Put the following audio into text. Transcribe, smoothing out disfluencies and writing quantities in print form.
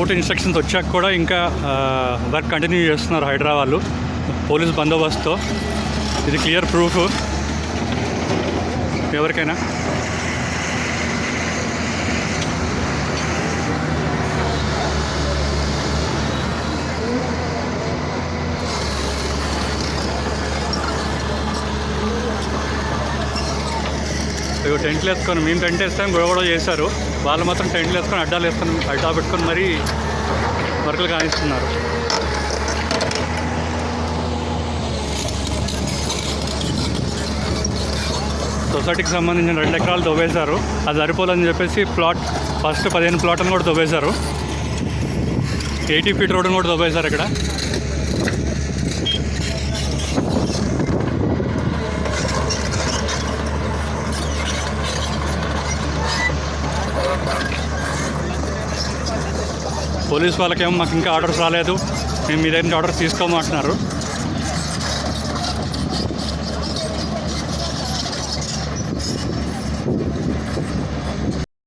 Court instructions వచ్చాక కూడా ఇంకా వర్క్ కంటిన్యూ చేస్తున్నారు హైదరాబాద్లో పోలీస్ బందోబస్తుతో. ఇది క్లియర్ ప్రూఫ్ ఎవరికైనా. ఇక టెంట్లు వేసుకొని మేము టెంట్ వేస్తాం గొడవ చేశారు, వాళ్ళు మాత్రం టెంట్లు వేసుకొని అడ్డా పెట్టుకొని మరీ వర్కులు కానిస్తున్నారు. సొసైటీకి సంబంధించిన 2 ఎకరాలు తవ్వేశారు. అది సరిపోలేదని చెప్పేసి ఫస్ట్ 15 ప్లాట్లను కూడా తవ్వేశారు. 80 ఫీట్ రోడ్డును కూడా తవ్వేశారు ఇక్కడ. పోలీస్ వాళ్ళకేమో మాకు ఇంకా ఆర్డర్స్ రాలేదు, మేము మీ దగ్గర నుంచి ఆర్డర్స్ తీసుకోమంటున్నారు.